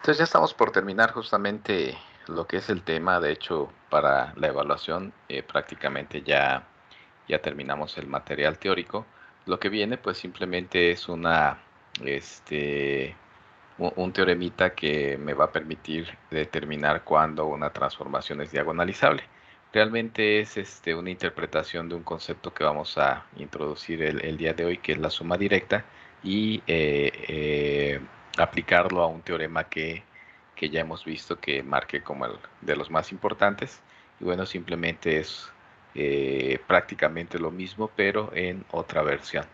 Entonces ya estamos por terminar justamente lo que es el tema. De hecho, para la evaluación prácticamente ya terminamos el material teórico. Lo que viene pues simplemente es este, un teoremita que me va a permitir determinar cuándo una transformación es diagonalizable. Realmente es una interpretación de un concepto que vamos a introducir el día de hoy, que es la suma directa, y aplicarlo a un teorema que ya hemos visto que marque como el de los más importantes. Y bueno, simplemente es prácticamente lo mismo, pero en otra versión.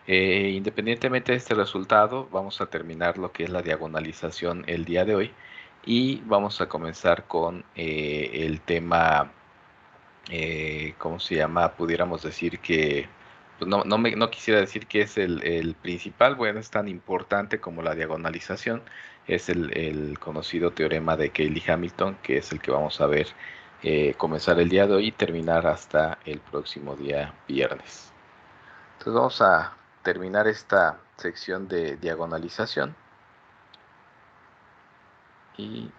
Independientemente de este resultado, vamos a terminar lo que es la diagonalización el día de hoy y vamos a comenzar con el tema, ¿cómo se llama? Pudiéramos decir que, pues no quisiera decir que es el principal. Bueno, es tan importante como la diagonalización, es el conocido teorema de Cayley-Hamilton, que es el que vamos a ver comenzar el día de hoy y terminar hasta el próximo día viernes. Entonces vamos a terminar esta sección de diagonalización y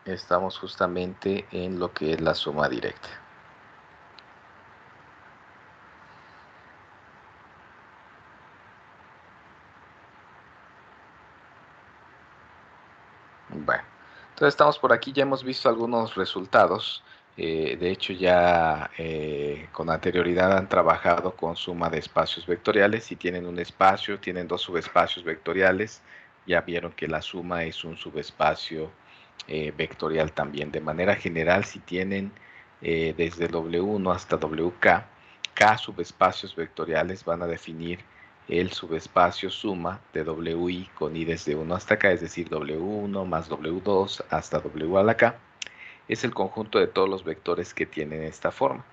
estamos justamente en lo que es la suma directa. Bueno, entonces estamos por aquí, ya hemos visto algunos resultados. De hecho, ya con anterioridad han trabajado con suma de espacios vectoriales. Si tienen un espacio, tienen dos subespacios vectoriales, ya vieron que la suma es un subespacio vectorial también. De manera general, si tienen desde W1 hasta WK, K subespacios vectoriales van a definir el subespacio suma de WI con I desde 1 hasta K, es decir, W1 más W2 hasta W a la K, es el conjunto de todos los vectores que tienen esta forma.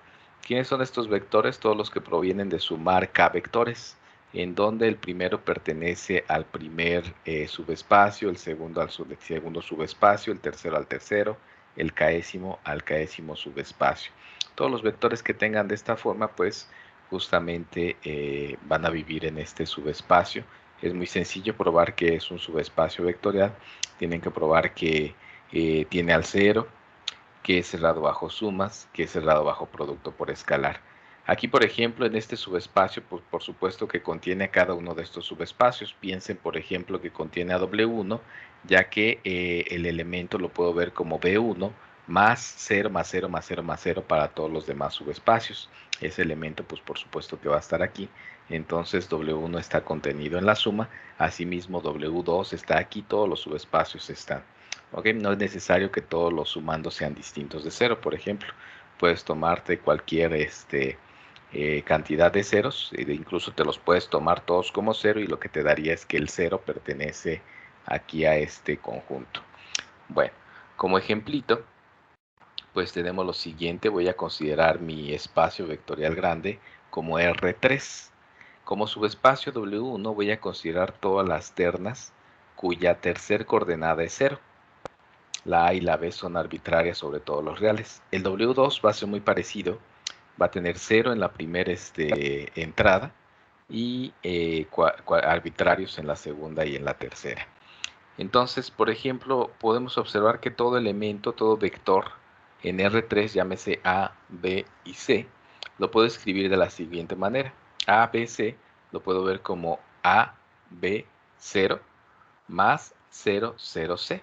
¿Quiénes son estos vectores? Todos los que provienen de sumar K vectores, en donde el primero pertenece al primer subespacio, el segundo al segundo subespacio, el tercero al tercero, el késimo al késimo subespacio. Todos los vectores que tengan de esta forma, pues justamente van a vivir en este subespacio. Es muy sencillo probar que es un subespacio vectorial. Tienen que probar que tiene al cero, que es cerrado bajo sumas, que es cerrado bajo producto por escalar. Aquí, por ejemplo, en este subespacio, pues, por supuesto que contiene a cada uno de estos subespacios. Piensen, por ejemplo, que contiene a W1, ya que el elemento lo puedo ver como B1 más 0 más 0 más 0 más 0 para todos los demás subespacios. Ese elemento, pues por supuesto que va a estar aquí. Entonces W1 está contenido en la suma. Asimismo, W2 está aquí, todos los subespacios están. ¿Ok? No es necesario que todos los sumandos sean distintos de cero. Por ejemplo, puedes tomarte cualquier cantidad de ceros, e incluso te los puedes tomar todos como cero y lo que te daría es que el cero pertenece aquí a este conjunto. Bueno, como ejemplito, pues tenemos lo siguiente. Voy a considerar mi espacio vectorial grande como R3. Como subespacio W1 voy a considerar todas las ternas cuya tercer coordenada es 0. La A y la B son arbitrarias sobre todos los reales. El W2 va a ser muy parecido. Va a tener 0 en la primera entrada y arbitrarios en la segunda y en la tercera. Entonces, por ejemplo, podemos observar que todo elemento, todo vector en R3, llámese A, B y C, lo puedo escribir de la siguiente manera. A, B, C lo puedo ver como A, B, 0 más 0, 0, C.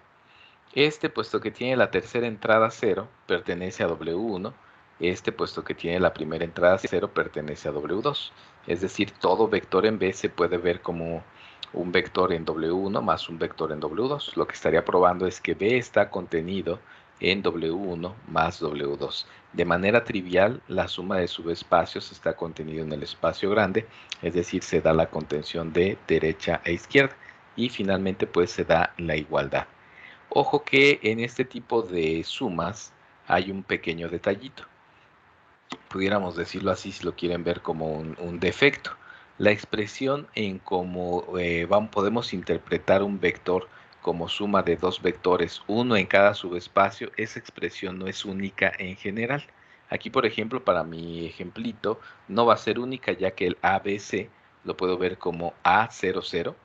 Puesto que tiene la tercera entrada 0, pertenece a W1. Puesto que tiene la primera entrada 0, pertenece a W2. Es decir, todo vector en B se puede ver como un vector en W1 más un vector en W2. Lo que estaría probando es que B está contenido en W1 más W2. De manera trivial, la suma de subespacios está contenida en el espacio grande, es decir, se da la contención de derecha e izquierda. Y finalmente, pues se da la igualdad. Ojo que en este tipo de sumas hay un pequeño detallito. Pudiéramos decirlo así si lo quieren ver como un defecto. La expresión en cómo podemos interpretar un vector como suma de dos vectores, uno en cada subespacio, esa expresión no es única en general. Aquí, por ejemplo, para mi ejemplito, no va a ser única, ya que el ABC lo puedo ver como A00.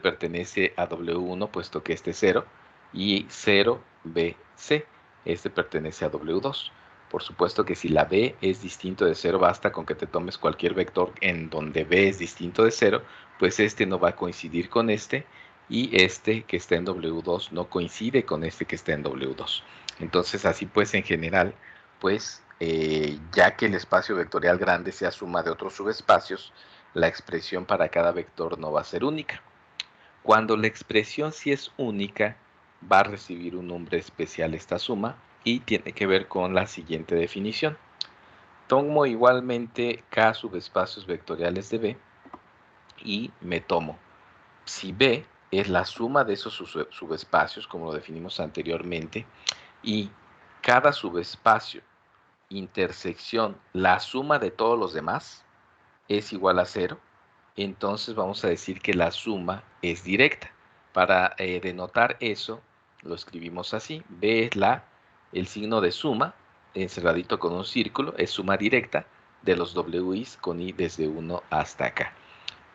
Pertenece a W1, puesto que este es 0. y 0BC. Este pertenece a W2. Por supuesto que si la B es distinto de 0, basta con que te tomes cualquier vector en donde B es distinto de 0, pues este no va a coincidir con este, y este que está en W2 no coincide con este que está en W2. Entonces, así pues, en general, pues ya que el espacio vectorial grande sea suma de otros subespacios, la expresión para cada vector no va a ser única. Cuando la expresión sí es única, va a recibir un nombre especial esta suma y tiene que ver con la siguiente definición. Tomo igualmente K subespacios vectoriales de B y me tomo, si B es la suma de esos subespacios, como lo definimos anteriormente, y cada subespacio, intersección, la suma de todos los demás, es igual a 0, entonces vamos a decir que la suma es directa. Para denotar eso, lo escribimos así. B es el signo de suma, encerradito con un círculo, es suma directa de los WIs con I desde 1 hasta acá.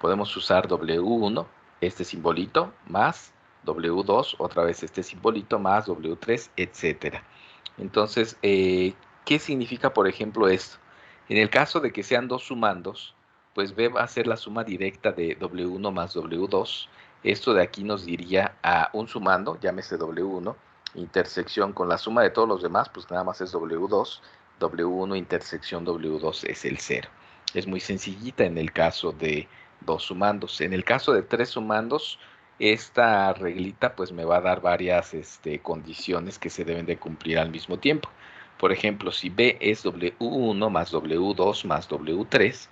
Podemos usar W1, este simbolito, más W2, otra vez este simbolito, más W3, etcétera. Entonces, ¿qué significa, por ejemplo, esto? En el caso de que sean dos sumandos, pues B va a ser la suma directa de W1 más W2. Esto de aquí nos diría a un sumando, llámese W1, intersección con la suma de todos los demás, pues nada más es W2. W1 intersección W2 es el 0. Es muy sencillita en el caso de dos sumandos. En el caso de tres sumandos, esta reglita pues me va a dar varias condiciones que se deben de cumplir al mismo tiempo. Por ejemplo, si B es W1 más W2 más W3,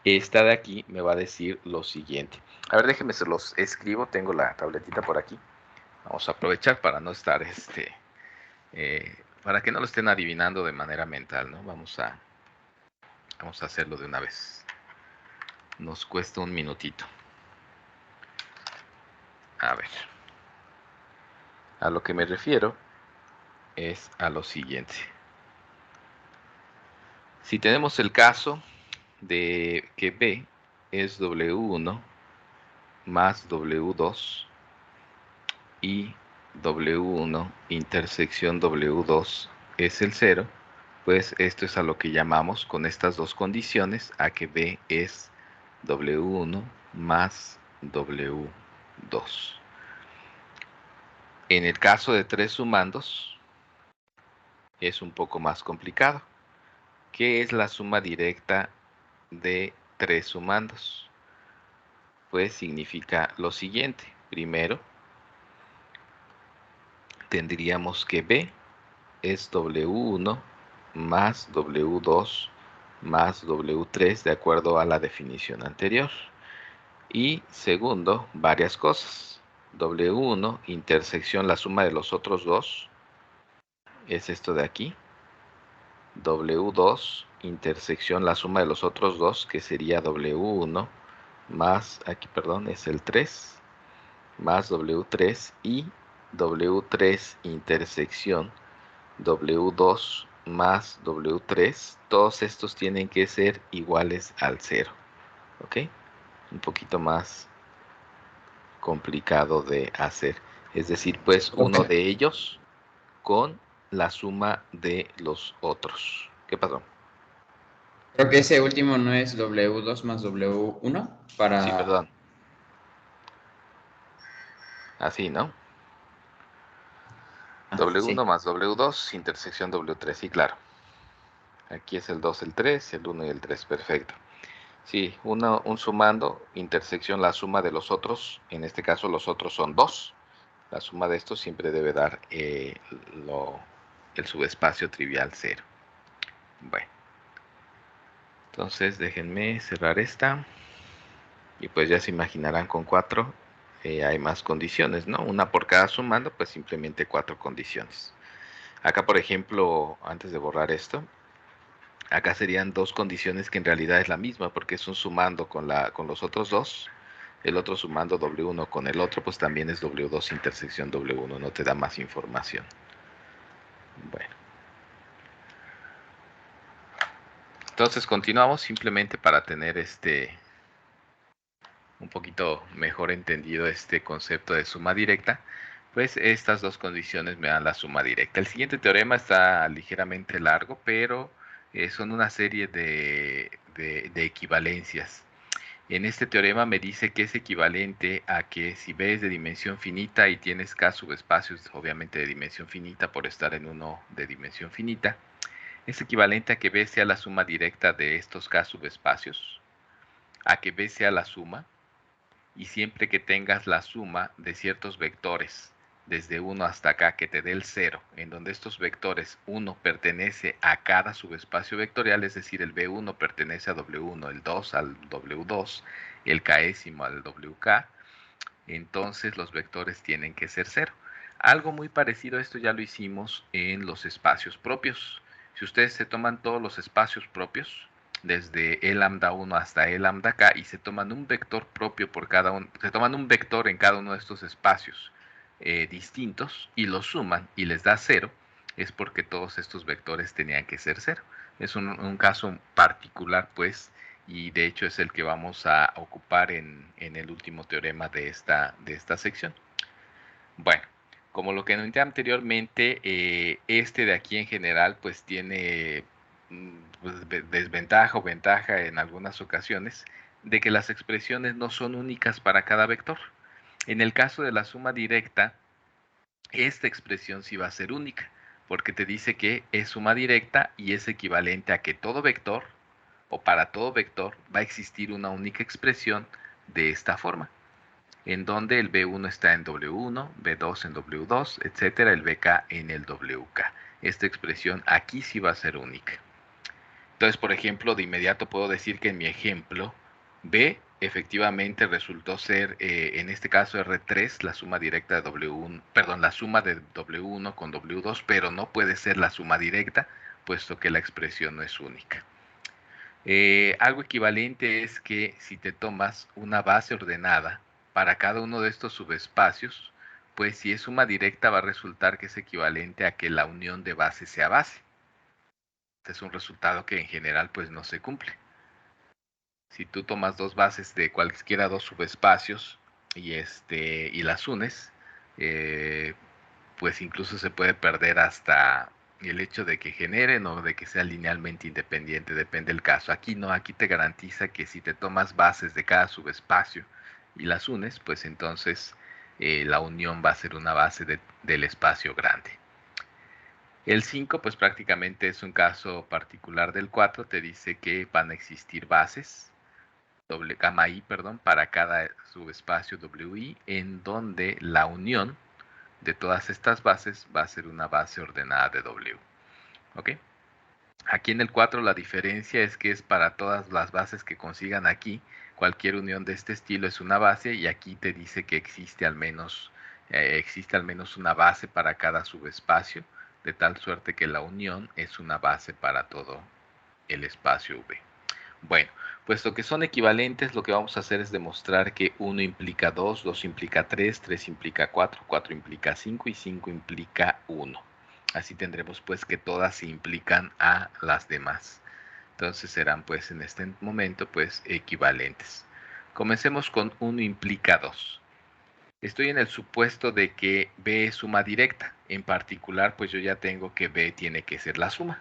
esta de aquí me va a decir lo siguiente. A ver, déjenme se los escribo, tengo la tabletita por aquí. Vamos a aprovechar para no estar, para que no lo estén adivinando de manera mental, ¿no? Vamos a hacerlo de una vez. Nos cuesta un minutito. A ver. A lo que me refiero es a lo siguiente. Si tenemos el caso de que B es W1 más W2 y W1 intersección W2 es el 0, pues esto es a lo que llamamos con estas dos condiciones a que B es W1 más W2. En el caso de tres sumandos es un poco más complicado. ¿Qué es la suma directa de tres sumandos? Pues significa lo siguiente. Primero, tendríamos que B es W1 más W2 más W3 de acuerdo a la definición anterior. Y segundo, varias cosas. W1 intersección la suma de los otros dos es esto de aquí. W2 intersección la suma de los otros dos, que sería W1 más, aquí perdón, es el 3, más W3 y W3 intersección W2 más W3, todos estos tienen que ser iguales al 0, ¿ok? Un poquito más complicado de hacer, es decir, pues uno Ok. de ellos con la suma de los otros. ¿Qué pasó? Creo que ese último no es W2 más W1 Sí, para... perdón. Así, ¿no? Ah, W1 sí. más W2, intersección W3. Sí, claro. Aquí es el 2, el 3, el 1 y el 3. Perfecto. Sí, un sumando, intersección, la suma de los otros. En este caso, los otros son 2. La suma de estos siempre debe dar el subespacio trivial 0. Bueno, entonces déjenme cerrar esta. Y pues ya se imaginarán con 4 hay más condiciones, ¿no? Una por cada sumando, pues simplemente 4 condiciones. Acá, por ejemplo, antes de borrar esto, acá serían dos condiciones que en realidad es la misma, porque es un sumando con los otros dos. El otro sumando W1 con el otro, pues también es W2 intersección W1, no te da más información. Bueno, entonces continuamos simplemente para tener un poquito mejor entendido este concepto de suma directa. Pues estas dos condiciones me dan la suma directa. El siguiente teorema está ligeramente largo, pero son una serie de equivalencias. En este teorema me dice que es equivalente a que si B es de dimensión finita y tienes K subespacios, obviamente de dimensión finita por estar en uno de dimensión finita, es equivalente a que B sea la suma directa de estos K subespacios, a que B sea la suma, y siempre que tengas la suma de ciertos vectores desde 1 hasta acá que te dé el 0, en donde estos vectores 1 pertenece a cada subespacio vectorial, es decir, el B1 pertenece a W1, el 2 al W2, el K'ésimo al WK, entonces los vectores tienen que ser 0. Algo muy parecido a esto ya lo hicimos en los espacios propios. Si ustedes se toman todos los espacios propios, desde E lambda 1 hasta E lambda K, y se toman un vector propio por cada uno, se toman un vector en cada uno de estos espacios distintos y los suman y les da 0, es porque todos estos vectores tenían que ser 0. Es un caso particular, pues, y de hecho es el que vamos a ocupar en el último teorema de esta sección. Bueno, como lo que comenté anteriormente, este de aquí en general pues tiene pues, desventaja o ventaja en algunas ocasiones de que las expresiones no son únicas para cada vector. En el caso de la suma directa, esta expresión sí va a ser única, porque te dice que es suma directa y es equivalente a que todo vector, o para todo vector, va a existir una única expresión de esta forma, en donde el B1 está en W1, B2 en W2, etcétera, el BK en el WK. Esta expresión aquí sí va a ser única. Entonces, por ejemplo, de inmediato puedo decir que en mi ejemplo, B efectivamente resultó ser, en este caso R3, la suma directa de W1, perdón, la suma de W1 con W2, pero no puede ser la suma directa, puesto que la expresión no es única. Algo equivalente es que si te tomas una base ordenada para cada uno de estos subespacios, pues si es suma directa va a resultar que es equivalente a que la unión de base sea base. Este es un resultado que en general pues no se cumple. Si tú tomas dos bases de cualquiera dos subespacios y las unes, pues incluso se puede perder hasta el hecho de que generen o de que sea linealmente independiente, depende del caso. Aquí no, aquí te garantiza que si te tomas bases de cada subespacio y las unes, pues entonces la unión va a ser una base del espacio grande. El 5 pues prácticamente es un caso particular del 4, te dice que van a existir bases, gamma i, perdón, para cada subespacio wi, en donde la unión de todas estas bases va a ser una base ordenada de W. ¿Ok? Aquí en el 4 la diferencia es que es para todas las bases que consigan aquí, cualquier unión de este estilo es una base, y aquí te dice que existe al menos una base para cada subespacio, de tal suerte que la unión es una base para todo el espacio V. Bueno, puesto que son equivalentes, lo que vamos a hacer es demostrar que 1 implica 2, 2 implica 3, 3 implica 4, 4 implica 5 y 5 implica 1. Así tendremos pues que todas se implican a las demás. Entonces serán pues en este momento pues equivalentes. Comencemos con 1 implica 2. Estoy en el supuesto de que B es suma directa. En particular pues yo ya tengo que B tiene que ser la suma.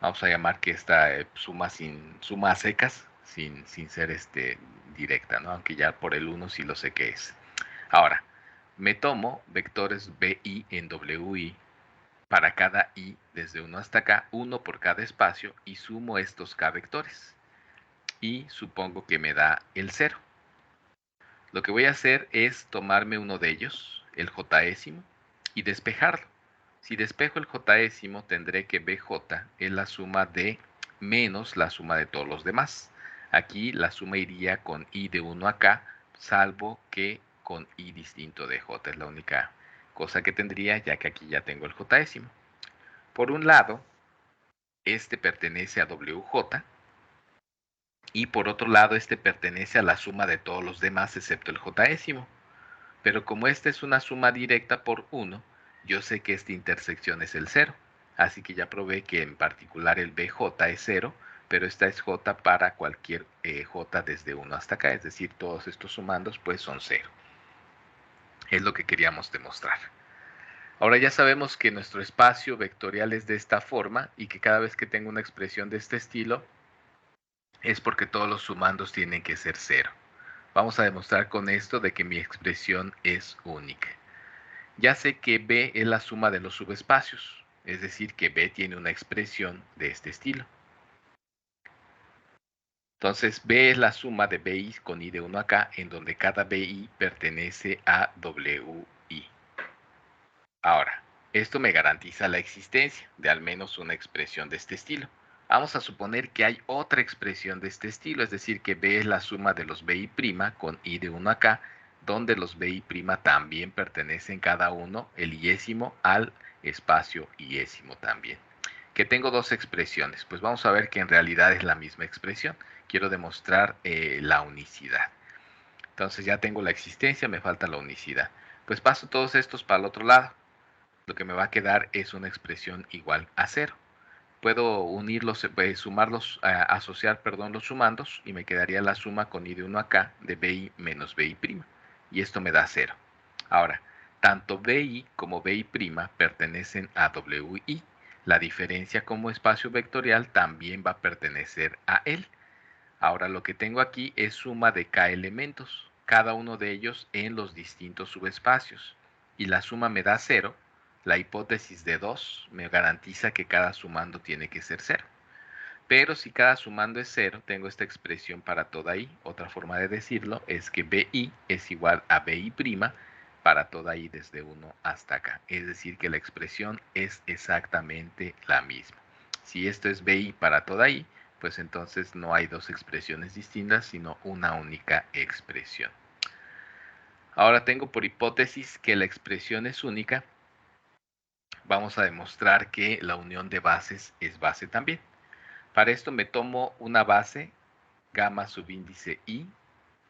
Vamos a llamar que esta suma a secas, sin ser directa, ¿no? Aunque ya por el 1 sí lo sé que es. Ahora, me tomo vectores BI en WI para cada I desde 1 hasta acá, 1 por cada espacio, y sumo estos K vectores. Y supongo que me da el 0. Lo que voy a hacer es tomarme uno de ellos, el J'ésimo, y despejarlo. Si despejo el J'ésimo, tendré que BJ es la suma de menos la suma de todos los demás. Aquí la suma iría con I de 1 acá, salvo que con I distinto de J. Es la única cosa que tendría, ya que aquí ya tengo el J'ésimo. Por un lado, este pertenece a WJ, y por otro lado, este pertenece a la suma de todos los demás excepto el J'ésimo. Pero como esta es una suma directa por 1, yo sé que esta intersección es el 0. Así que ya probé que en particular el BJ es 0, pero esta es J para cualquier J desde 1 hasta acá. Es decir, todos estos sumandos pues son 0. Es lo que queríamos demostrar. Ahora ya sabemos que nuestro espacio vectorial es de esta forma y que cada vez que tengo una expresión de este estilo es porque todos los sumandos tienen que ser 0. Vamos a demostrar con esto de que mi expresión es única. Ya sé que B es la suma de los subespacios, es decir, que B tiene una expresión de este estilo. Entonces, B es la suma de BI con I de 1 acá, en donde cada BI pertenece a WI. Ahora, esto me garantiza la existencia de al menos una expresión de este estilo. Vamos a suponer que hay otra expresión de este estilo, es decir, que B es la suma de los BI' con I de 1 acá, donde los BI' también pertenecen cada uno, el iésimo, al espacio iésimo también. Que tengo dos expresiones, pues vamos a ver que en realidad es la misma expresión. Quiero demostrar la unicidad. Entonces ya tengo la existencia, me falta la unicidad. Pues paso todos estos para el otro lado. Lo que me va a quedar es una expresión igual a 0. Puedo unirlos, sumarlos, asociar, perdón, los sumandos y me quedaría la suma con I de 1 acá de BI menos BI'. Y esto me da 0. Ahora, tanto BI como BI' pertenecen a WI. La diferencia como espacio vectorial también va a pertenecer a él. Ahora lo que tengo aquí es suma de K elementos, cada uno de ellos en los distintos subespacios. Y la suma me da 0. La hipótesis de 2 me garantiza que cada sumando tiene que ser 0. Pero si cada sumando es 0, tengo esta expresión para toda i. Otra forma de decirlo es que BI es igual a BI' para toda i desde 1 hasta acá. Es decir, que la expresión es exactamente la misma. Si esto es BI para toda i, pues entonces no hay dos expresiones distintas, sino una única expresión. Ahora tengo por hipótesis que la expresión es única. Vamos a demostrar que la unión de bases es base también. Para esto me tomo una base, gamma subíndice i,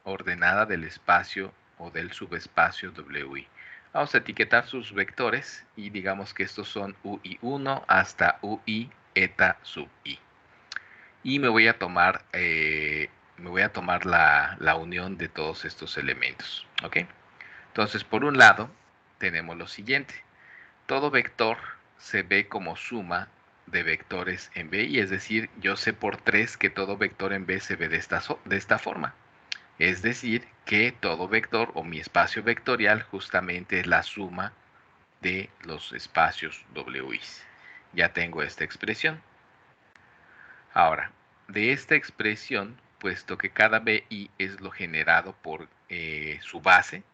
ordenada del espacio o del subespacio WI. Vamos a etiquetar sus vectores y digamos que estos son UI1 hasta UI eta sub i. Y me voy a tomar, la unión de todos estos elementos. ¿Ok? Entonces, por un lado, tenemos lo siguiente. Todo vector se ve como suma de vectores en B, y es decir, yo sé por 3 que todo vector en B se ve de esta forma. Es decir, que todo vector o mi espacio vectorial justamente es la suma de los espacios WI. Ya tengo esta expresión. Ahora, de esta expresión, puesto que cada BI es lo generado por su base,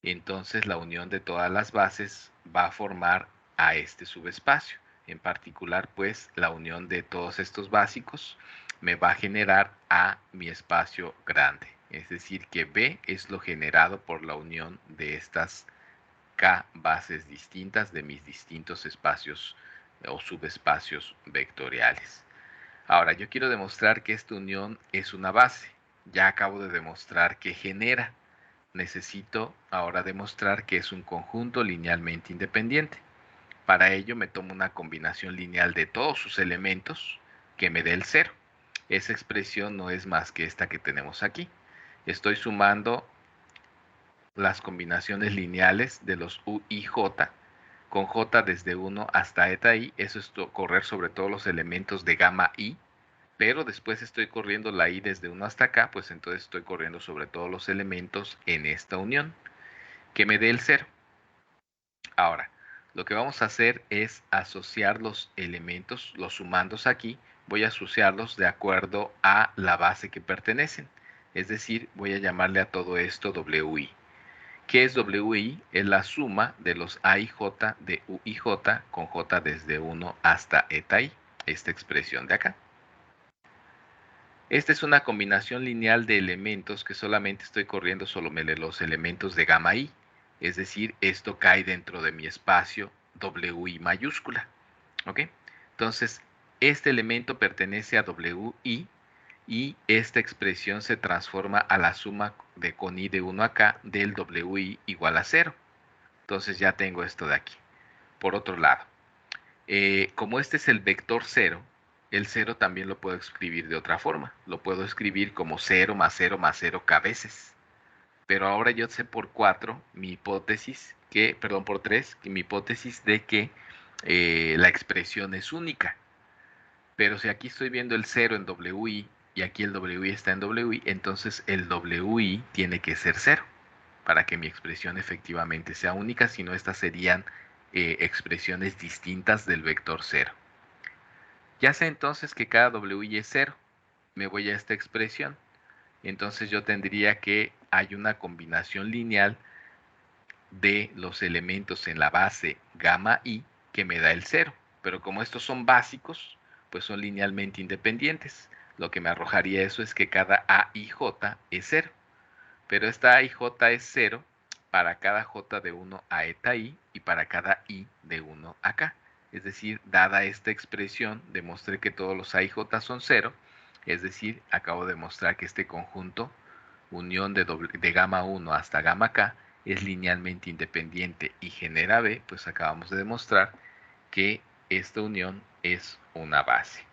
entonces la unión de todas las bases va a formar a este subespacio. En particular, pues, la unión de todos estos básicos me va a generar a mi espacio grande. Es decir, que B es lo generado por la unión de estas K bases distintas de mis distintos espacios o subespacios vectoriales. Ahora, yo quiero demostrar que esta unión es una base. Ya acabo de demostrar que genera. Necesito ahora demostrar que es un conjunto linealmente independiente. Para ello me tomo una combinación lineal de todos sus elementos que me dé el 0. Esa expresión no es más que esta que tenemos aquí. Estoy sumando las combinaciones lineales de los U y J, con J desde 1 hasta eta i. Eso es correr sobre todos los elementos de gamma i. Pero después estoy corriendo la i desde 1 hasta acá, pues entonces estoy corriendo sobre todos los elementos en esta unión, que me dé el 0. Ahora, lo que vamos a hacer es asociar los elementos, los sumandos aquí, voy a asociarlos de acuerdo a la base que pertenecen. Es decir, voy a llamarle a todo esto WI. ¿Qué es WI? Es la suma de los A y J de U y J con J desde 1 hasta eta i, esta expresión de acá. Esta es una combinación lineal de elementos que solamente estoy corriendo sobre los elementos de gamma i. Es decir, esto cae dentro de mi espacio WI mayúscula. ¿Ok? Entonces, este elemento pertenece a WI y esta expresión se transforma a la suma de con i de 1 acá del WI igual a 0. Entonces ya tengo esto de aquí. Por otro lado, como este es el vector 0, el 0 también lo puedo escribir de otra forma. Lo puedo escribir como 0 más 0 más 0 k veces. Pero ahora yo sé por 4 mi hipótesis que, perdón, por 3, que mi hipótesis de que la expresión es única. Pero si aquí estoy viendo el 0 en WI y aquí el WI está en WI, entonces el WI tiene que ser 0 para que mi expresión efectivamente sea única, si no estas serían expresiones distintas del vector 0. Ya sé entonces que cada WI es 0, me voy a esta expresión, entonces yo tendría que hay una combinación lineal de los elementos en la base gamma i que me da el 0. Pero como estos son básicos, pues son linealmente independientes. Lo que me arrojaría eso es que cada a y j es 0. Pero esta a y j es 0 para cada j de 1 a eta i y para cada i de 1 a k. Es decir, dada esta expresión, demostré que todos los a y j son 0. Es decir, acabo de mostrar que este conjunto unión de gamma 1 hasta gamma k es linealmente independiente y genera B, pues acabamos de demostrar que esta unión es una base.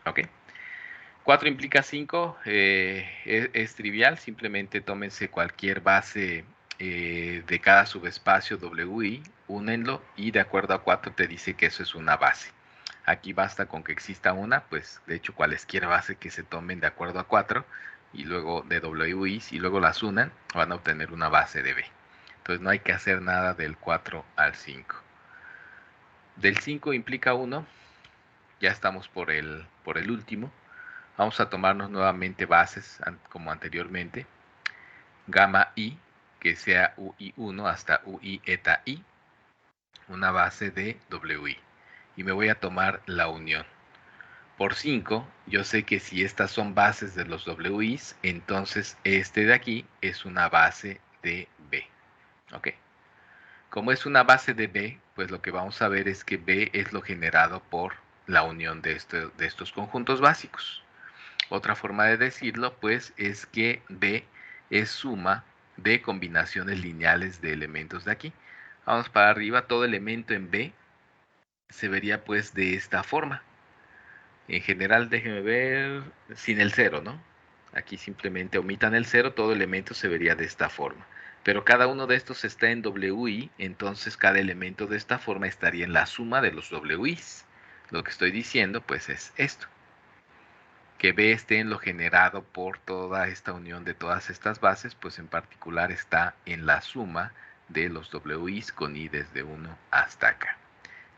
¿Ok? 4 implica 5, es trivial, simplemente tómense cualquier base de cada subespacio WI, únenlo y de acuerdo a 4 te dice que eso es una base. Aquí basta con que exista una, pues de hecho cualesquier base que se tomen de acuerdo a 4 y luego de WIs y luego las unan, van a obtener una base de B. Entonces no hay que hacer nada del 4 al 5. Del 5 implica 1, ya estamos por el último. Vamos a tomarnos nuevamente bases como anteriormente. Gamma i, que sea UI1 hasta UI eta i, una base de WI. Y me voy a tomar la unión. Por 5, yo sé que si estas son bases de los WIs, entonces este de aquí es una base de B. ¿Ok? Como es una base de B, pues lo que vamos a ver es que B es lo generado por la unión de estos conjuntos básicos. Otra forma de decirlo, pues, es que B es suma de combinaciones lineales de elementos de aquí. Vamos para arriba, todo elemento en B se vería pues de esta forma. En general, déjenme ver, sin el 0, ¿no? Aquí simplemente omitan el 0, todo elemento se vería de esta forma. Pero cada uno de estos está en WI, entonces cada elemento de esta forma estaría en la suma de los WIs. Lo que estoy diciendo pues es esto. Que B esté en lo generado por toda esta unión de todas estas bases, pues en particular está en la suma de los WIs con I desde 1 hasta acá.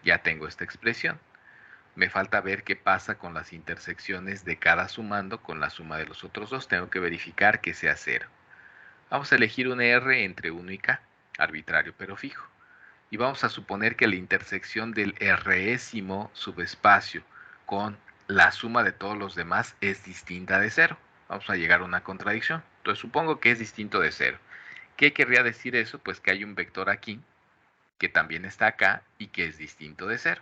Ya tengo esta expresión. Me falta ver qué pasa con las intersecciones de cada sumando con la suma de los otros dos. Tengo que verificar que sea 0. Vamos a elegir un R entre 1 y K, arbitrario pero fijo. Y vamos a suponer que la intersección del Résimo subespacio con la suma de todos los demás es distinta de 0. Vamos a llegar a una contradicción. Entonces supongo que es distinto de 0. ¿Qué querría decir eso? Pues que hay un vector aquí que también está acá y que es distinto de 0.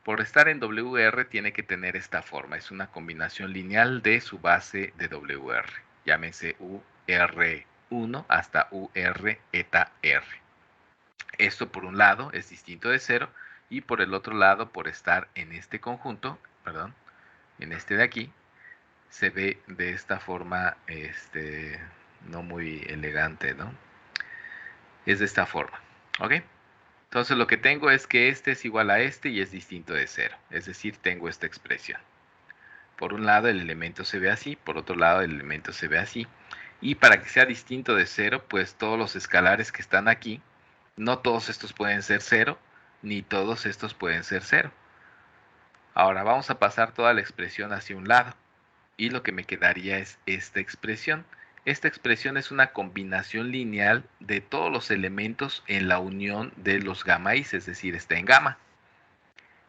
Por estar en WR tiene que tener esta forma. Es una combinación lineal de su base de WR. Llámese UR1 hasta UR eta R. Esto por un lado es distinto de 0 y por el otro lado, por estar en este conjunto, perdón, en este de aquí, se ve de esta forma, no muy elegante, ¿no? Es de esta forma, ¿ok? Entonces lo que tengo es que este es igual a este y es distinto de 0, es decir, tengo esta expresión. Por un lado el elemento se ve así, por otro lado el elemento se ve así. Y para que sea distinto de 0, pues todos los escalares que están aquí, no todos estos pueden ser 0, ni todos estos pueden ser 0. Ahora vamos a pasar toda la expresión hacia un lado. Y lo que me quedaría es esta expresión. Esta expresión es una combinación lineal de todos los elementos en la unión de los gamma i's, es decir, está en gamma.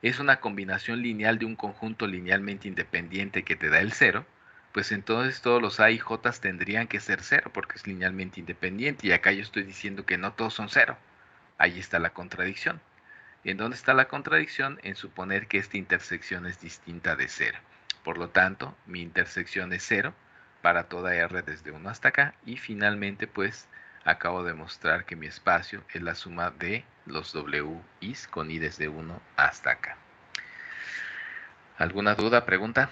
Es una combinación lineal de un conjunto linealmente independiente que te da el 0, pues entonces todos los a y j tendrían que ser 0 porque es linealmente independiente y acá yo estoy diciendo que no todos son 0. Ahí está la contradicción. ¿En dónde está la contradicción? En suponer que esta intersección es distinta de 0. Por lo tanto, mi intersección es 0 para toda R desde 1 hasta acá y finalmente pues acabo de mostrar que mi espacio es la suma de los WIs con I desde 1 hasta acá. ¿Alguna duda, pregunta?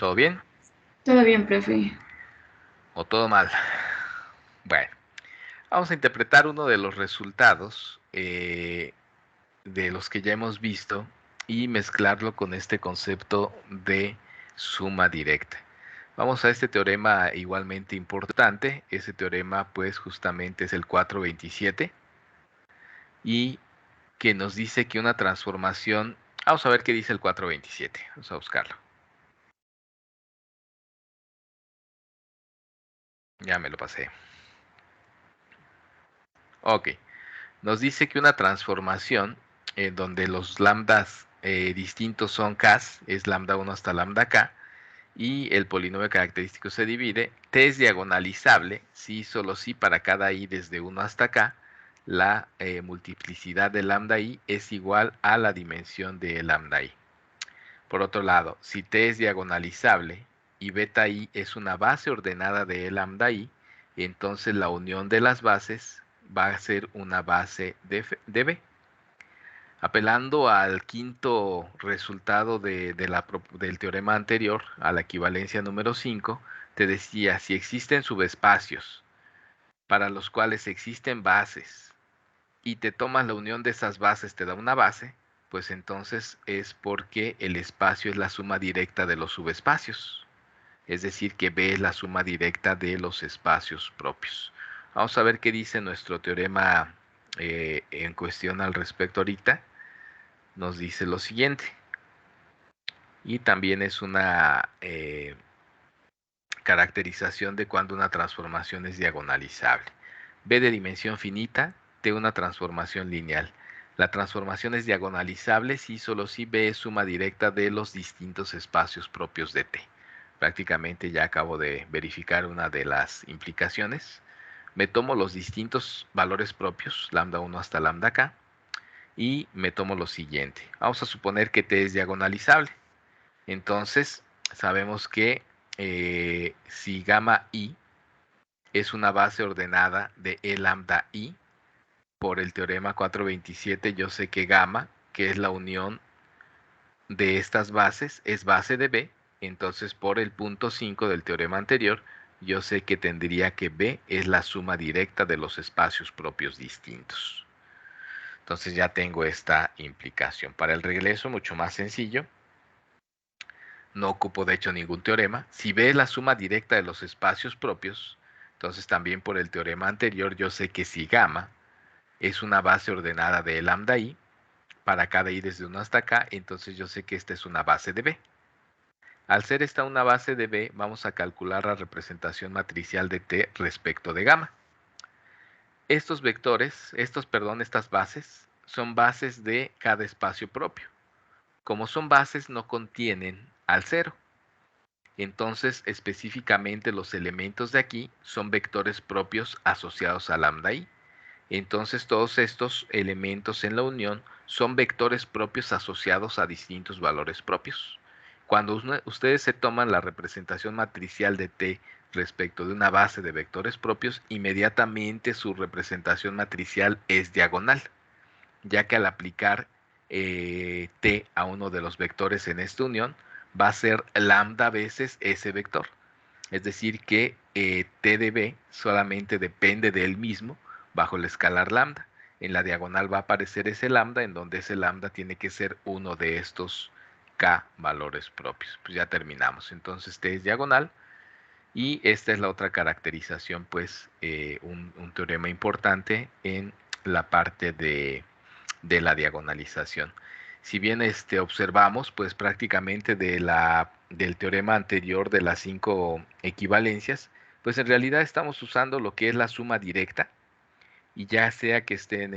¿Todo bien Todo bien, profe. o todo mal? Bueno, vamos a interpretar uno de los resultados de los que ya hemos visto y mezclarlo con este concepto de suma directa. Vamos a este teorema igualmente importante. Ese teorema pues justamente es el 427 y que nos dice que una transformación... Vamos a ver qué dice el 427. Vamos a buscarlo. Ya me lo pasé. Ok. Nos dice que una transformación en donde los lambdas distintos son k, es lambda 1 hasta lambda k, y el polinomio característico se divide, t es diagonalizable si solo si para cada i desde 1 hasta k, la multiplicidad de lambda i es igual a la dimensión de lambda i. Por otro lado, si t es diagonalizable y beta i es una base ordenada de lambda i, entonces la unión de las bases va a ser una base de B. Apelando al quinto resultado del teorema anterior, a la equivalencia número 5, te decía, si existen subespacios para los cuales existen bases y te tomas la unión de esas bases, te da una base, pues entonces es porque el espacio es la suma directa de los subespacios. Es decir, que B es la suma directa de los espacios propios. Vamos a ver qué dice nuestro teorema en cuestión al respecto ahorita. Nos dice lo siguiente. Y también es una caracterización de cuando una transformación es diagonalizable. B de dimensión finita, T una transformación lineal. La transformación es diagonalizable si solo si B es suma directa de los distintos espacios propios de T. Prácticamente ya acabo de verificar una de las implicaciones. Me tomo los distintos valores propios, lambda 1 hasta lambda k, y me tomo lo siguiente. Vamos a suponer que T es diagonalizable. Entonces, sabemos que si gamma i es una base ordenada de E lambda i, por el teorema 427 yo sé que gamma, que es la unión de estas bases, es base de B. Entonces, por el punto 5 del teorema anterior, yo sé que tendría que B es la suma directa de los espacios propios distintos. Entonces ya tengo esta implicación. Para el regreso, mucho más sencillo. No ocupo de hecho ningún teorema. Si B es la suma directa de los espacios propios, entonces también por el teorema anterior yo sé que si gamma es una base ordenada de lambda i, para cada i desde 1 hasta k, entonces yo sé que esta es una base de B. Al ser esta una base de B, vamos a calcular la representación matricial de T respecto de gamma. Estos vectores, estas bases, son bases de cada espacio propio. Como son bases, no contienen al cero. Entonces, específicamente los elementos de aquí son vectores propios asociados a lambda i. Entonces, todos estos elementos en la unión son vectores propios asociados a distintos valores propios. Cuando ustedes se toman la representación matricial de T respecto de una base de vectores propios, inmediatamente su representación matricial es diagonal, ya que al aplicar T a uno de los vectores en esta unión, va a ser lambda veces ese vector. Es decir, que T de B solamente depende de él mismo bajo el escalar lambda. En la diagonal va a aparecer ese lambda, en donde ese lambda tiene que ser uno de estos K valores propios. Pues ya terminamos. Entonces T es diagonal. Y esta es la otra caracterización, pues un teorema importante en la parte de la diagonalización. Si bien observamos, pues prácticamente del teorema anterior de las 5 equivalencias, pues en realidad estamos usando lo que es la suma directa, y ya sea que estén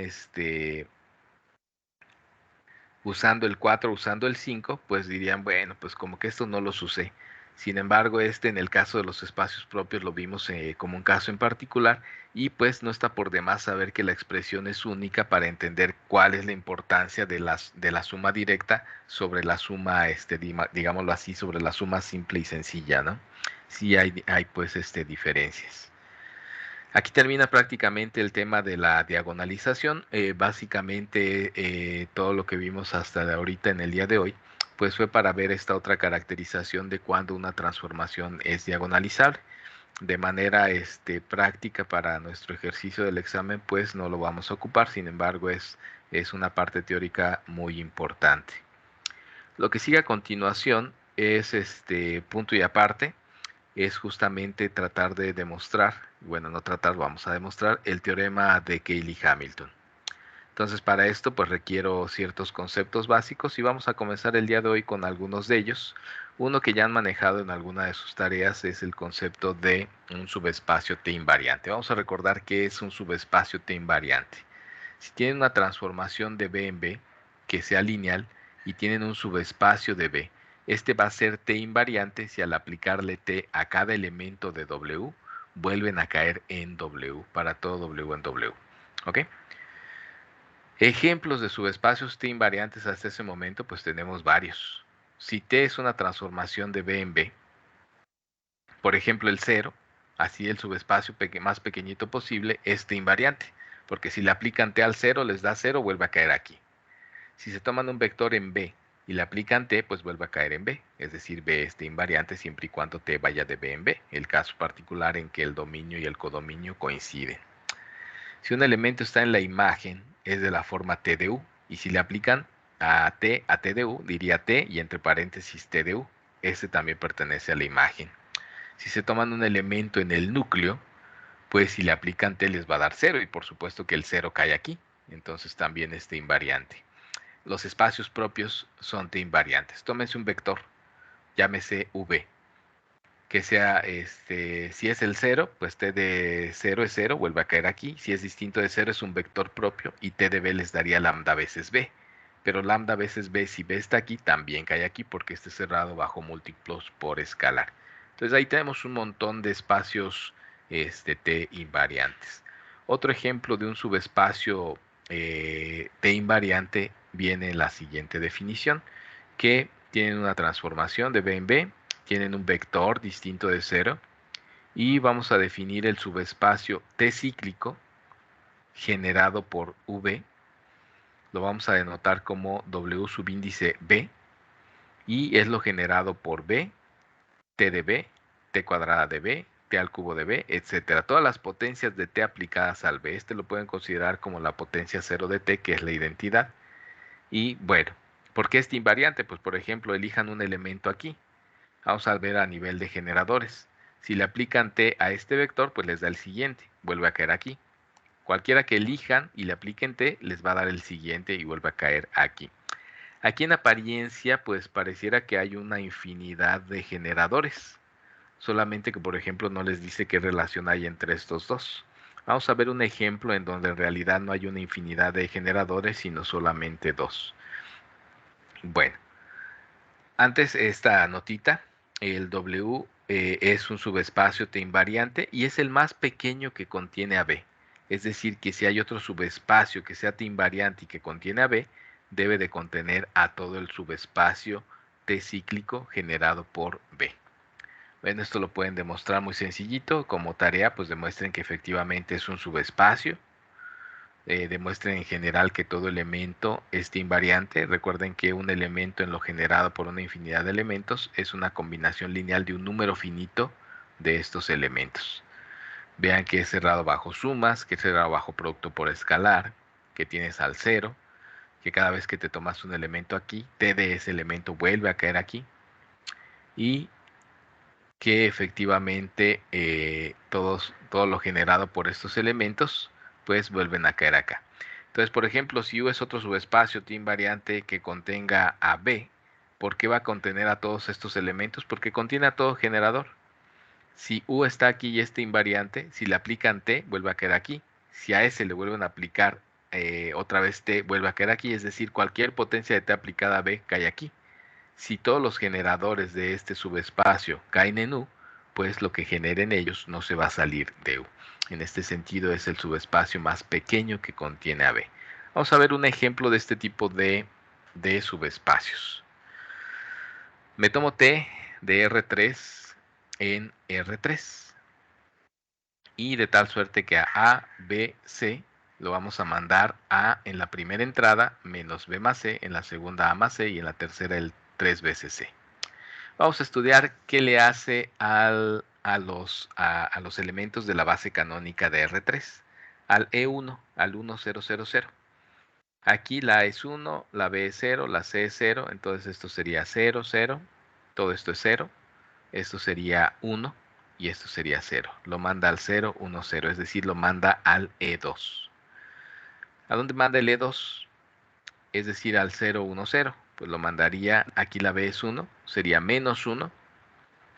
usando el 4 o usando el 5, pues dirían, bueno, pues como que esto no los usé. Sin embargo, en el caso de los espacios propios lo vimos como un caso en particular, y pues no está por demás saber que la expresión es única para entender cuál es la importancia de la suma directa sobre la suma, digámoslo así, sobre la suma simple y sencilla, ¿no? Sí hay pues diferencias. Aquí termina prácticamente el tema de la diagonalización. Básicamente todo lo que vimos hasta ahorita en el día de hoy pues fue para ver esta otra caracterización de cuando una transformación es diagonalizable. De manera práctica para nuestro ejercicio del examen, pues no lo vamos a ocupar, sin embargo es una parte teórica muy importante. Lo que sigue a continuación es punto y aparte, es justamente tratar de demostrar, bueno, no tratar, vamos a demostrar el teorema de Cayley-Hamilton. Entonces, para esto, pues requiero ciertos conceptos básicos y vamos a comenzar el día de hoy con algunos de ellos. Uno que ya han manejado en alguna de sus tareas es el concepto de un subespacio T invariante. Vamos a recordar qué es un subespacio T invariante. Si tienen una transformación de B en B que sea lineal y tienen un subespacio de B, este va a ser T invariante si al aplicarle T a cada elemento de W, vuelven a caer en W, para todo W en W. ¿Ok? Ejemplos de subespacios T invariantes hasta ese momento, pues tenemos varios. Si T es una transformación de B en B, por ejemplo el 0, así el subespacio más pequeñito posible es T invariante, porque si le aplican T al 0, les da 0, vuelve a caer aquí. Si se toman un vector en B y le aplican T, pues vuelve a caer en B, es decir, B es T invariante siempre y cuando T vaya de B en B, el caso particular en que el dominio y el codominio coinciden. Si un elemento está en la imagen, es de la forma T de U, y si le aplican a T de U, diría T y entre paréntesis T de U. Este también pertenece a la imagen. Si se toman un elemento en el núcleo, pues si le aplican T les va a dar 0, y por supuesto que el 0 cae aquí, entonces también es T invariante. Los espacios propios son T invariantes. Tómense un vector, llámese V, que sea, si es el 0, pues T de 0 es 0, vuelve a caer aquí. Si es distinto de 0, es un vector propio y T de B les daría lambda veces B. Pero lambda veces B, si B está aquí, también cae aquí porque esté cerrado bajo múltiplos por escalar. Entonces ahí tenemos un montón de espacios T invariantes. Otro ejemplo de un subespacio T invariante viene en la siguiente definición, que tienen una transformación de B en B, tienen un vector distinto de 0 y vamos a definir el subespacio T cíclico generado por V. Lo vamos a denotar como W subíndice B y es lo generado por B, T de B, T cuadrada de B, T al cubo de B, etcétera. Todas las potencias de T aplicadas al B. Este lo pueden considerar como la potencia 0 de T, que es la identidad. Y bueno, ¿por qué este invariante? Pues por ejemplo, elijan un elemento aquí. Vamos a ver a nivel de generadores. Si le aplican T a este vector, pues les da el siguiente. Vuelve a caer aquí. Cualquiera que elijan y le apliquen T, les va a dar el siguiente y vuelve a caer aquí. Aquí en apariencia, pues pareciera que hay una infinidad de generadores. Solamente que, por ejemplo, no les dice qué relación hay entre estos dos. Vamos a ver un ejemplo en donde en realidad no hay una infinidad de generadores, sino solamente dos. Bueno, antes esta notita, el W es un subespacio T invariante y es el más pequeño que contiene a B. Es decir, que si hay otro subespacio que sea T invariante y que contiene a B, debe de contener a todo el subespacio T cíclico generado por B. Bueno, esto lo pueden demostrar muy sencillito. Como tarea, pues demuestren que efectivamente es un subespacio. Demuestren en general que todo elemento es invariante. Recuerden que un elemento en lo generado por una infinidad de elementos es una combinación lineal de un número finito de estos elementos. Vean que es cerrado bajo sumas, que es cerrado bajo producto por escalar, que tienes al 0, que cada vez que te tomas un elemento aquí, T de ese elemento vuelve a caer aquí, y que efectivamente todo lo generado por estos elementos pues vuelven a caer acá. Entonces, por ejemplo, si U es otro subespacio T invariante que contenga a B, ¿por qué va a contener a todos estos elementos? Porque contiene a todo generador. Si U está aquí y este invariante, si le aplican T, vuelve a caer aquí. Si a S le vuelven a aplicar otra vez T, vuelve a caer aquí. Es decir, cualquier potencia de T aplicada a B cae aquí. Si todos los generadores de este subespacio caen en U, pues lo que generen ellos no se va a salir de U. En este sentido es el subespacio más pequeño que contiene a B. Vamos a ver un ejemplo de este tipo de subespacios. Me tomo T de R3 en R3. Y de tal suerte que a, B, C lo vamos a mandar a en la primera entrada menos B más C, en la segunda A más C y en la tercera el 3 veces C. Vamos a estudiar qué le hace a los elementos de la base canónica de R3, al E1, al 1000. Aquí la A es 1, la B es 0, la C es 0, entonces esto sería 0, 0, todo esto es 0, esto sería 1 y esto sería 0. Lo manda al 0, 1, 0, es decir, lo manda al E2. ¿A dónde manda el E2? Es decir, al 0, 1, 0. Pues lo mandaría, aquí la B es 1, sería menos 1,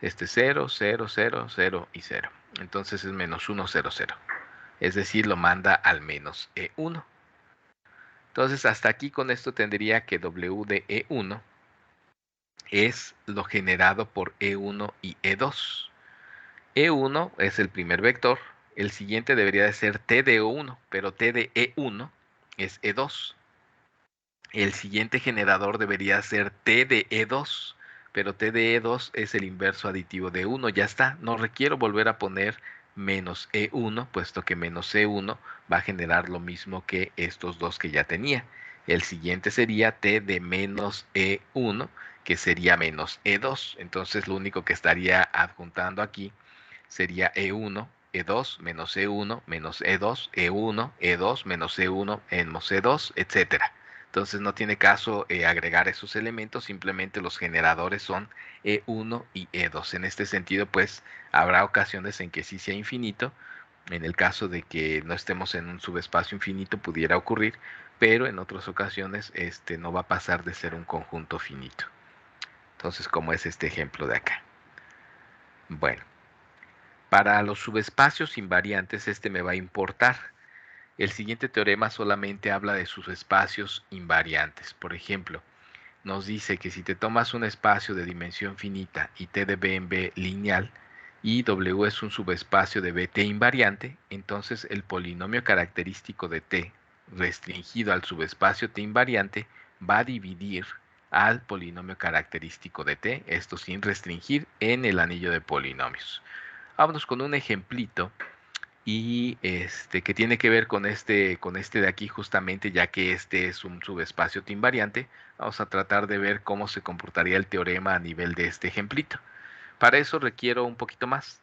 este 0, 0, 0, 0 y 0. Entonces es menos 1, 0, 0. Es decir, lo manda al menos E1. Entonces hasta aquí con esto tendría que W de E1 es lo generado por E1 y E2. E1 es el primer vector, el siguiente debería de ser T de E1, pero T de E1 es E2. El siguiente generador debería ser T de E2, pero T de E2 es el inverso aditivo de 1, ya está, no requiero volver a poner menos E1, puesto que menos E1 va a generar lo mismo que estos dos que ya tenía. El siguiente sería T de menos E1, que sería menos E2, entonces lo único que estaría adjuntando aquí sería E1, E2, menos E1, menos E2, E1, E2, menos E1, menos E2, etcétera. Entonces no tiene caso agregar esos elementos, simplemente los generadores son E1 y E2. En este sentido, pues habrá ocasiones en que sí sea infinito. En el caso de que no estemos en un subespacio infinito pudiera ocurrir, pero en otras ocasiones no va a pasar de ser un conjunto finito. Entonces, como es este ejemplo de acá. Bueno, para los subespacios invariantes me va a importar. El siguiente teorema solamente habla de subespacios invariantes. Por ejemplo, nos dice que si te tomas un espacio de dimensión finita y T de B en B lineal y W es un subespacio de BT invariante, entonces el polinomio característico de T restringido al subespacio T invariante va a dividir al polinomio característico de T, esto sin restringir, en el anillo de polinomios. Vámonos con un ejemplito y que tiene que ver con este de aquí justamente, ya que este es un subespacio T invariante. Vamos a tratar de ver cómo se comportaría el teorema a nivel de este ejemplito. Para eso requiero un poquito más.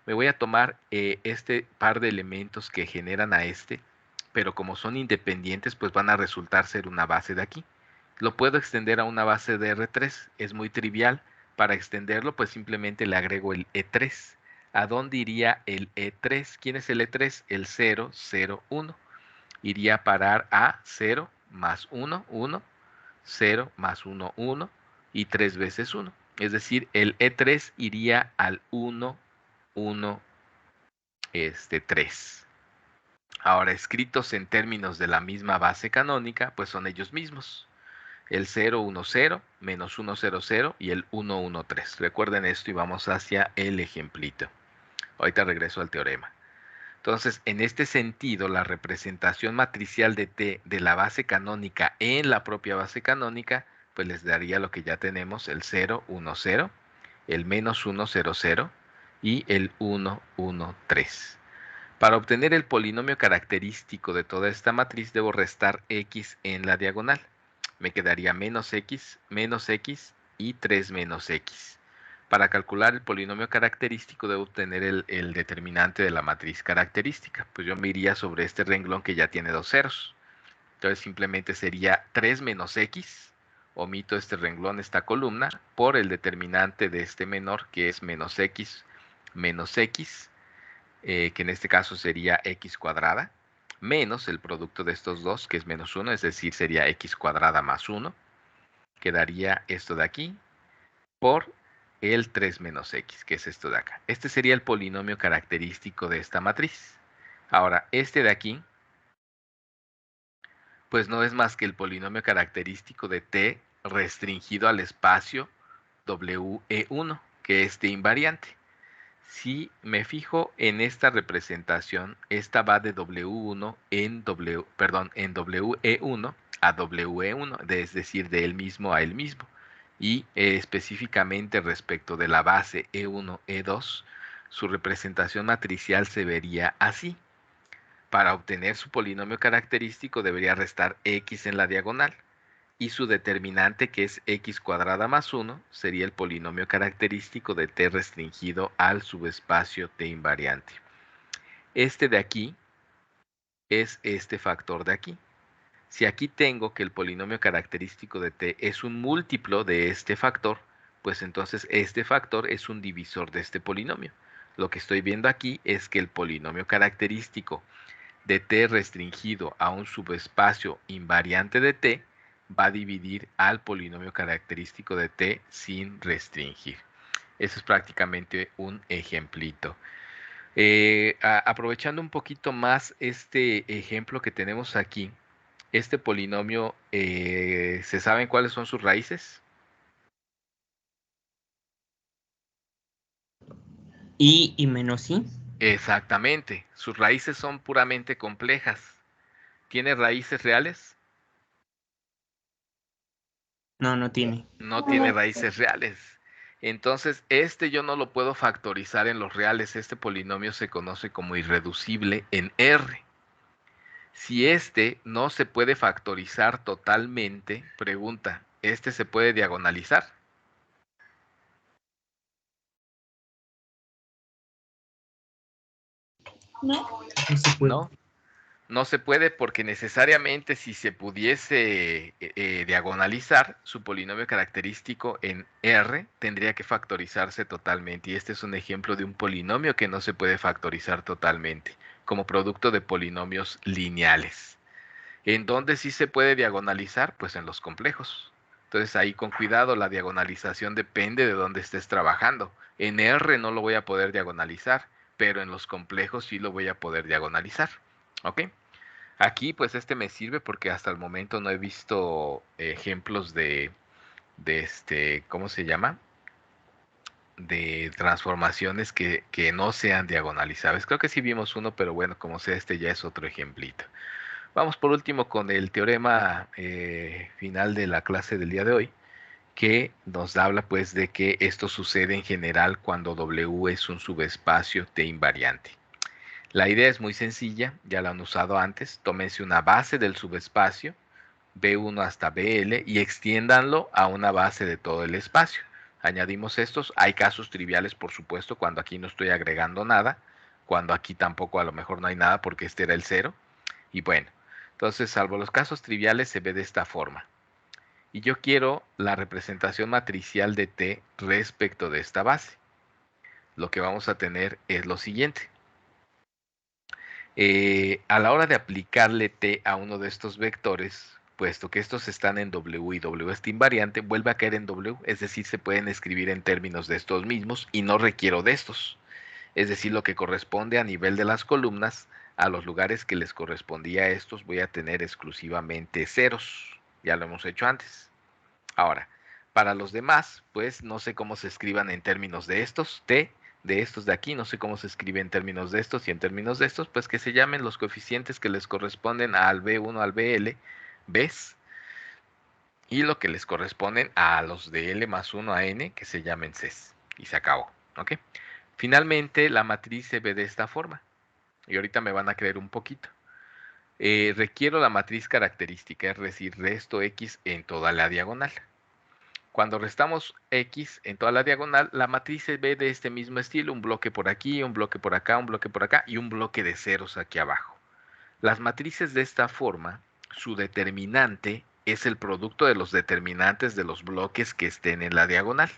Me voy a tomar este par de elementos que generan a pero como son independientes, pues van a resultar ser una base de aquí. Lo puedo extender a una base de R3, es muy trivial. Para extenderlo, pues simplemente le agrego el E3. ¿A dónde iría el E3? ¿Quién es el E3? El 0, 0, 1. Iría a parar a 0 más 1, 1, 0 más 1, 1 y 3 veces 1. Es decir, el E3 iría al 1, 1, 3. Ahora, escritos en términos de la misma base canónica, pues son ellos mismos. El 0, 1, 0, menos 1, 0, 0 y el 1, 1, 3. Recuerden esto y vamos hacia el ejemplito. Ahorita regreso al teorema. Entonces, en este sentido, la representación matricial de T de la base canónica en la propia base canónica, pues les daría lo que ya tenemos, el 0, 1, 0, el menos 1, 0, 0 y el 1, 1, 3. Para obtener el polinomio característico de toda esta matriz, debo restar x en la diagonal. Me quedaría menos x y 3 menos x. Para calcular el polinomio característico debo obtener el determinante de la matriz característica. Pues yo me iría sobre este renglón que ya tiene dos ceros. Entonces simplemente sería 3 menos x, omito este renglón, esta columna, por el determinante de este menor, que es menos x, que en este caso sería x cuadrada, menos el producto de estos dos, que es menos 1, es decir, sería x cuadrada más 1. Quedaría esto de aquí por el 3 menos x, que es esto de acá. Este sería el polinomio característico de esta matriz. Ahora, este de aquí, pues no es más que el polinomio característico de t restringido al espacio WE1, que es t invariante. Si me fijo en esta representación, esta va de W1 en WE1 a WE1, es decir, de él mismo a él mismo. Y específicamente respecto de la base E1, E2, su representación matricial se vería así. Para obtener su polinomio característico debería restar x en la diagonal. y su determinante, que es x cuadrada más 1, sería el polinomio característico de t restringido al subespacio t invariante. Este de aquí es este factor de aquí. Si aquí tengo que el polinomio característico de t es un múltiplo de este factor, pues entonces este factor es un divisor de este polinomio. Lo que estoy viendo aquí es que el polinomio característico de t restringido a un subespacio invariante de t va a dividir al polinomio característico de t sin restringir. Eso es prácticamente un ejemplito. Aprovechando un poquito más este ejemplo que tenemos aquí, este polinomio, ¿se saben cuáles son sus raíces? Y menos i. Exactamente, sus raíces son puramente complejas. ¿Tiene raíces reales? No, no tiene. No tiene raíces reales. Entonces, este yo no lo puedo factorizar en los reales. Este polinomio se conoce como irreducible en R. Si este no se puede factorizar totalmente, pregunta, ¿este se puede diagonalizar? No. No se puede. No, no se puede porque necesariamente si se pudiese diagonalizar, su polinomio característico en R tendría que factorizarse totalmente. Y este es un ejemplo de un polinomio que no se puede factorizar totalmente, como producto de polinomios lineales. ¿En dónde sí se puede diagonalizar? Pues en los complejos. Entonces ahí con cuidado, la diagonalización depende de dónde estés trabajando. En R no lo voy a poder diagonalizar, pero en los complejos sí lo voy a poder diagonalizar. ¿Ok? Aquí pues este me sirve porque hasta el momento no he visto ejemplos de ¿cómo se llama? De transformaciones que no sean diagonalizables. Creo que sí vimos uno, pero bueno, como sea, este ya es otro ejemplito. Vamos por último con el teorema final de la clase del día de hoy, que nos habla pues de que esto sucede en general cuando W es un subespacio T invariante. La idea es muy sencilla, ya la han usado antes. Tómense una base del subespacio, B1 hasta BL, y extiéndanlo a una base de todo el espacio. Añadimos estos. Hay casos triviales, por supuesto, cuando aquí no estoy agregando nada, cuando aquí tampoco a lo mejor no hay nada porque este era el 0. Y bueno, entonces, salvo los casos triviales, se ve de esta forma. Y yo quiero la representación matricial de T respecto de esta base. Lo que vamos a tener es lo siguiente. A la hora de aplicarle T a uno de estos vectores, puesto que estos están en W y W está invariante, vuelve a caer en W, es decir, se pueden escribir en términos de estos mismos y no requiero de estos. Es decir, lo que corresponde a nivel de las columnas, a los lugares que les correspondía a estos, voy a tener exclusivamente ceros. Ya lo hemos hecho antes. Ahora, para los demás, pues no sé cómo se escriban en términos de estos, T, de estos de aquí, no sé cómo se escribe en términos de estos y en términos de estos, pues que se llamen los coeficientes que les corresponden al B1 al BL, Bs, y lo que les corresponden a los de L más 1 a N, que se llamen Cs. Y se acabó, ¿ok? Finalmente, la matriz se ve de esta forma. Y ahorita me van a creer un poquito. Requiero la matriz característica, es decir, resto X en toda la diagonal. Cuando restamos X en toda la diagonal, la matriz se ve de este mismo estilo, un bloque por aquí, un bloque por acá, un bloque por acá y un bloque de ceros aquí abajo. Las matrices de esta forma, su determinante es el producto de los determinantes de los bloques que estén en la diagonal.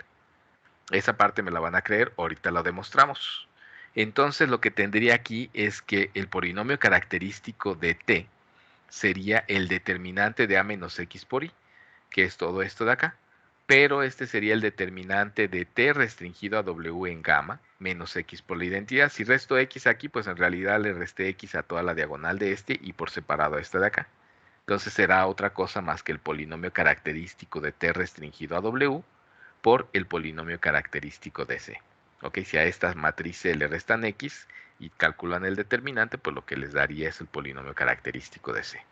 Esa parte me la van a creer, ahorita la demostramos. Entonces lo que tendría aquí es que el polinomio característico de T sería el determinante de A menos X por I, que es todo esto de acá. Pero este sería el determinante de T restringido a W en gamma, menos X por la identidad. Si resto X aquí, pues en realidad le resté X a toda la diagonal de este y por separado a esta de acá. Entonces será otra cosa más que el polinomio característico de T restringido a W por el polinomio característico de C. Ok, si a estas matrices le restan X y calculan el determinante, pues lo que les daría es el polinomio característico de C.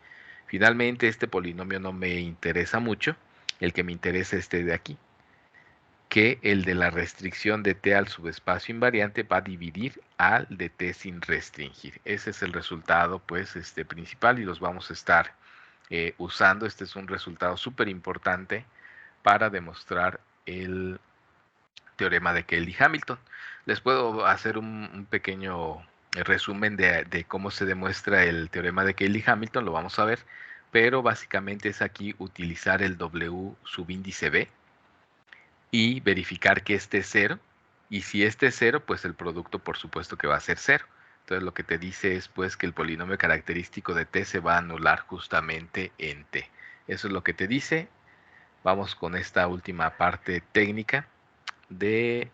Finalmente, este polinomio no me interesa mucho. El que me interesa es este de aquí, que el de la restricción de T al subespacio invariante va a dividir al de T sin restringir. Ese es el resultado, pues, principal y los vamos a estar usando, este es un resultado súper importante para demostrar el teorema de Cayley-Hamilton. Les puedo hacer un pequeño resumen de cómo se demuestra el teorema de Cayley-Hamilton, lo vamos a ver, pero básicamente es aquí utilizar el W subíndice B y verificar que este es 0, y si este es 0, pues el producto por supuesto que va a ser 0. Entonces lo que te dice es pues que el polinomio característico de t se va a anular justamente en t. Eso es lo que te dice. Vamos con esta última parte técnica de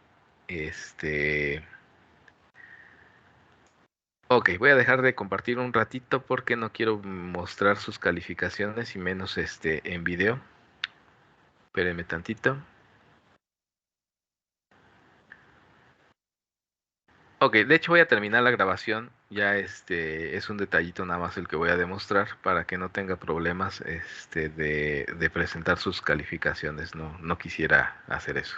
Ok, voy a dejar de compartir un ratito porque no quiero mostrar sus calificaciones y menos en video. Espérenme tantito. Ok, de hecho voy a terminar la grabación. Ya es un detallito nada más el que voy a demostrar para que no tenga problemas de presentar sus calificaciones. No quisiera hacer eso.